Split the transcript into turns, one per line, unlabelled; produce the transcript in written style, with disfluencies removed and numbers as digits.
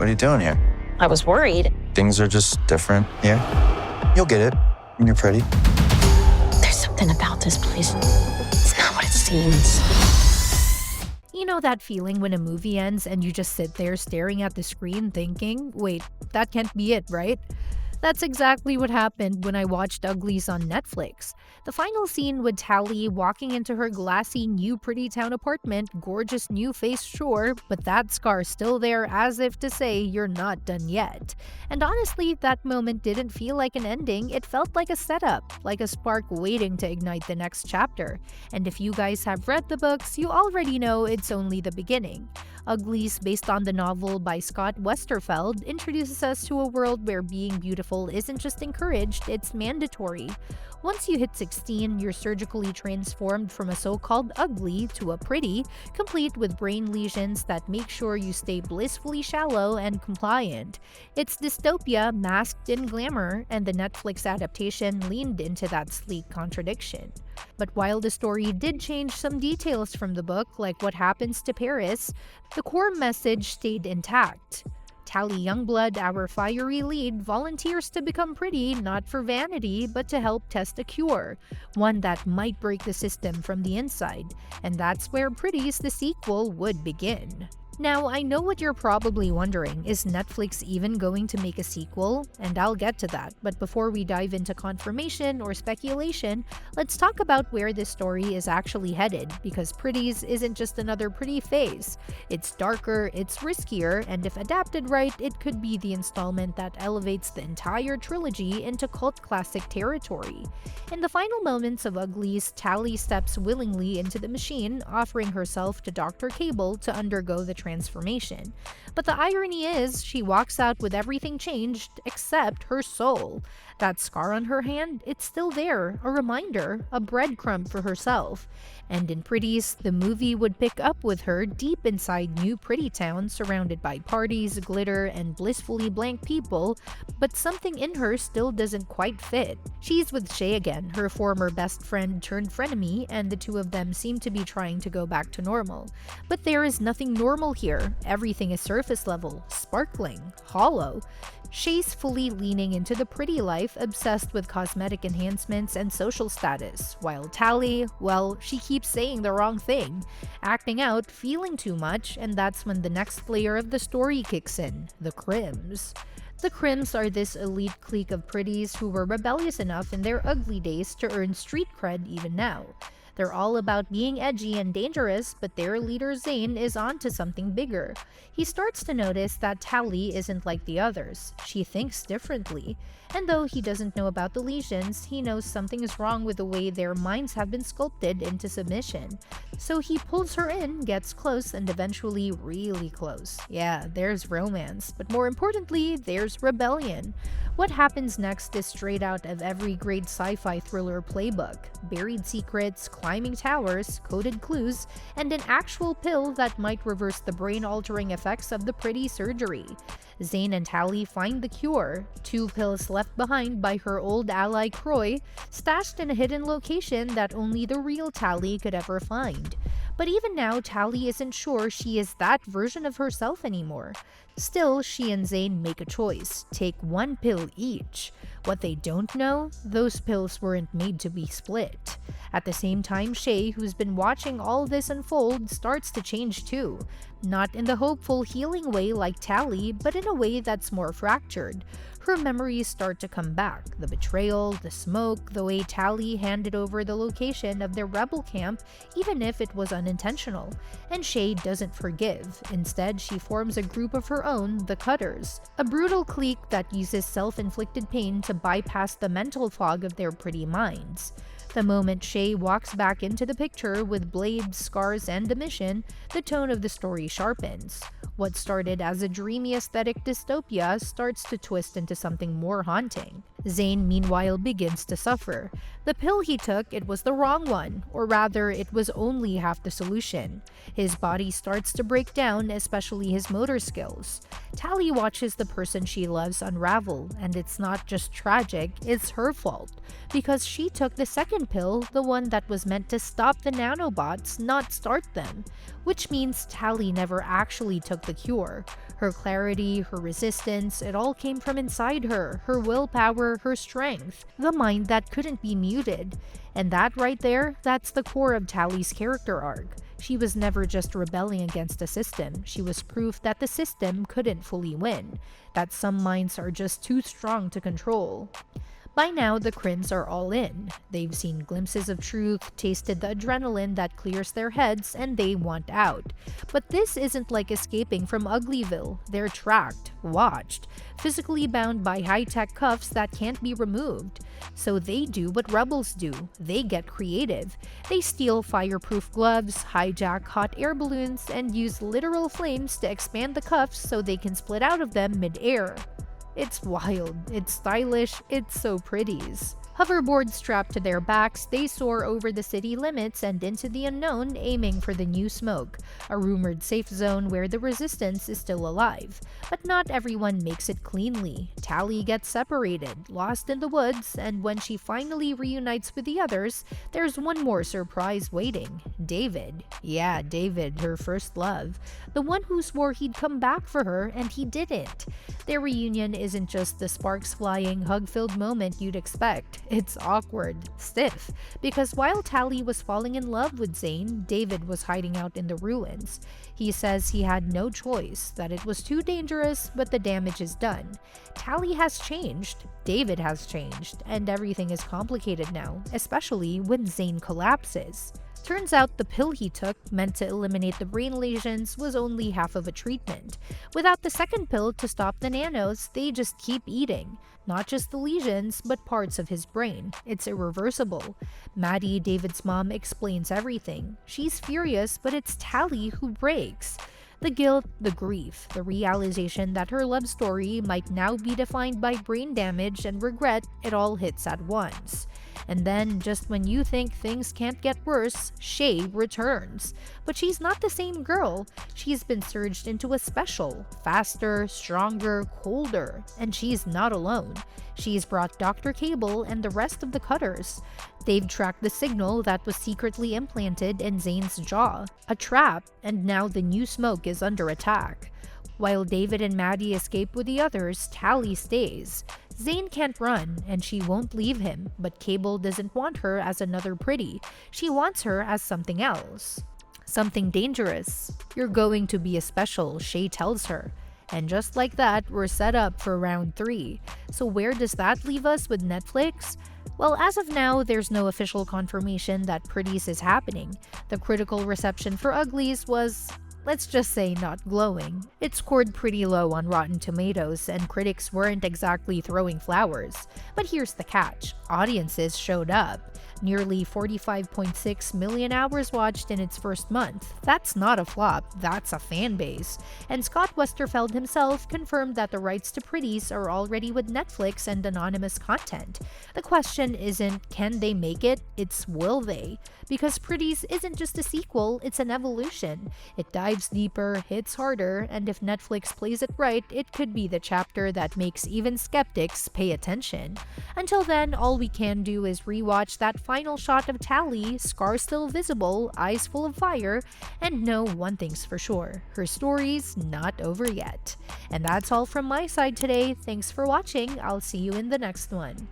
What are you doing here?
I was worried.
Things are just different here. You'll get it when you're pretty.
There's something about this place. It's not what it seems.
You know that feeling when a movie ends and you just sit there staring at the screen thinking, wait, that can't be it, right? That's exactly what happened when I watched Uglies on Netflix. The final scene with Tally walking into her glassy new pretty town apartment, gorgeous new face sure, but that scar still there as if to say you're not done yet. And honestly, that moment didn't feel like an ending, it felt like a setup, like a spark waiting to ignite the next chapter. And if you guys have read the books, you already know it's only the beginning. Uglies, based on the novel by Scott Westerfeld, introduces us to a world where being beautiful isn't just encouraged, it's mandatory. Once you hit 16, you're surgically transformed from a so-called ugly to a pretty, complete with brain lesions that make sure you stay blissfully shallow and compliant. It's dystopia masked in glamour, and the Netflix adaptation leaned into that sleek contradiction. But while the story did change some details from the book, like what happens to Paris, the core message stayed intact. Tally Youngblood, our fiery lead, volunteers to become pretty not for vanity but to help test a cure, one that might break the system from the inside, and that's where Pretties the sequel would begin. Now, I know what you're probably wondering, is Netflix even going to make a sequel? And I'll get to that, but before we dive into confirmation or speculation, let's talk about where this story is actually headed, because Pretties isn't just another pretty face. It's darker, it's riskier, and if adapted right, it could be the installment that elevates the entire trilogy into cult classic territory. In the final moments of Uglies, Tally steps willingly into the machine, offering herself to Dr. Cable to undergo the transformation. But the irony is, she walks out with everything changed except her soul. That scar on her hand, it's still there, a reminder, a breadcrumb for herself. And in Pretties, the movie would pick up with her deep inside New Pretty Town, surrounded by parties, glitter, and blissfully blank people, but something in her still doesn't quite fit. She's with Shay again, her former best friend turned frenemy, and the two of them seem to be trying to go back to normal. But there is nothing normal here. Everything is surface level, sparkling, hollow. Shay's fully leaning into the pretty life, obsessed with cosmetic enhancements and social status, while Tally, well, she keeps saying the wrong thing, acting out, feeling too much, and that's when the next layer of the story kicks in, the Crims. The Crims are this elite clique of pretties who were rebellious enough in their ugly days to earn street cred even now. They're all about being edgy and dangerous, but their leader Zane is on to something bigger. He starts to notice that Tally isn't like the others. She thinks differently. And though he doesn't know about the lesions, he knows something is wrong with the way their minds have been sculpted into submission. So he pulls her in, gets close, and eventually really close. Yeah, there's romance, but more importantly, there's rebellion. What happens next is straight out of every great sci-fi thriller playbook. Buried secrets, climbing towers, coded clues, and an actual pill that might reverse the brain-altering effects of the pretty surgery. Zane and Tally find the cure, 2 pills left behind by her old ally Croy, stashed in a hidden location that only the real Tally could ever find. But even now, Tally isn't sure she is that version of herself anymore. Still, she and Zane make a choice, take 1 pill each. What they don't know, those pills weren't made to be split. At the same time, Shay, who's been watching all this unfold, starts to change too. Not in the hopeful, healing way like Tally, but in a way that's more fractured. Her memories start to come back. The betrayal, the smoke, the way Tally handed over the location of their rebel camp, even if it was unintentional. And Shay doesn't forgive. Instead, she forms a group of her own, the Cutters, a brutal clique that uses self-inflicted pain to bypass the mental fog of their pretty minds. The moment Shay walks back into the picture with blades, scars, and a mission, the tone of the story sharpens. What started as a dreamy aesthetic dystopia starts to twist into something more haunting. Zane, meanwhile, begins to suffer. The pill he took, it was the wrong one, or rather, it was only half the solution. His body starts to break down, especially his motor skills. Tally watches the person she loves unravel, and it's not just tragic, it's her fault. Because she took the second pill, the one that was meant to stop the nanobots, not start them. Which means Tally never actually took the cure. Her clarity, her resistance, it all came from inside her willpower, her strength, the mind that couldn't be muted. And that right there, that's the core of Tally's character arc. She was never just rebelling against the system, she was proof that the system couldn't fully win, that some minds are just too strong to control. By now, the Krins are all in. They've seen glimpses of truth, tasted the adrenaline that clears their heads, and they want out. But this isn't like escaping from Uglyville. They're tracked, watched, physically bound by high-tech cuffs that can't be removed. So they do what rebels do. They get creative. They steal fireproof gloves, hijack hot air balloons, and use literal flames to expand the cuffs so they can split out of them mid-air. It's wild, it's stylish, it's so pretties. Hoverboards strapped to their backs, they soar over the city limits and into the unknown, aiming for the new smoke, a rumored safe zone where the resistance is still alive. But not everyone makes it cleanly. Tally gets separated, lost in the woods, and when she finally reunites with the others, there's one more surprise waiting. David. Yeah, David, her first love. The one who swore he'd come back for her, and he didn't. Their reunion isn't just the sparks flying, hug-filled moment you'd expect. It's awkward, stiff, because while Tally was falling in love with Zane, David was hiding out in the ruins. He says he had no choice, that it was too dangerous, but the damage is done. Tally has changed, David has changed, and everything is complicated now, especially when Zane collapses. Turns out the pill he took, meant to eliminate the brain lesions, was only half of a treatment. Without the second pill to stop the nanos, they just keep eating. Not just the lesions, but parts of his brain. It's irreversible. Maddie, David's mom, explains everything. She's furious, but it's Tally who breaks. The guilt, the grief, the realization that her love story might now be defined by brain damage and regret, it all hits at once. And then, just when you think things can't get worse, Shay returns. But she's not the same girl. She's been surged into a special, faster, stronger, colder. And she's not alone. She's brought Dr. Cable and the rest of the Cutters. They've tracked the signal that was secretly implanted in Zane's jaw. A trap, and now the new smoke is under attack. While David and Maddie escape with the others, Tally stays. Zane can't run, and she won't leave him, but Cable doesn't want her as another pretty. She wants her as something else. Something dangerous. You're going to be a special, Shay tells her. And just like that, we're set up for round 3. So where does that leave us with Netflix? Well, as of now, there's no official confirmation that Pretties is happening. The critical reception for Uglies was, let's just say, not glowing. It scored pretty low on Rotten Tomatoes, and critics weren't exactly throwing flowers. But here's the catch. Audiences showed up. Nearly 45.6 million hours watched in its first month. That's not a flop, that's a fan base. And Scott Westerfeld himself confirmed that the rights to Pretties are already with Netflix and anonymous content. The question isn't can they make it, it's will they? Because Pretties isn't just a sequel, it's an evolution. It dives deeper, hits harder, and if Netflix plays it right, it could be the chapter that makes even skeptics pay attention. Until then, all we can do is rewatch that final shot of Tally, scar still visible, eyes full of fire, and know one thing's for sure, her story's not over yet. And that's all from my side today. Thanks for watching. I'll see you in the next one.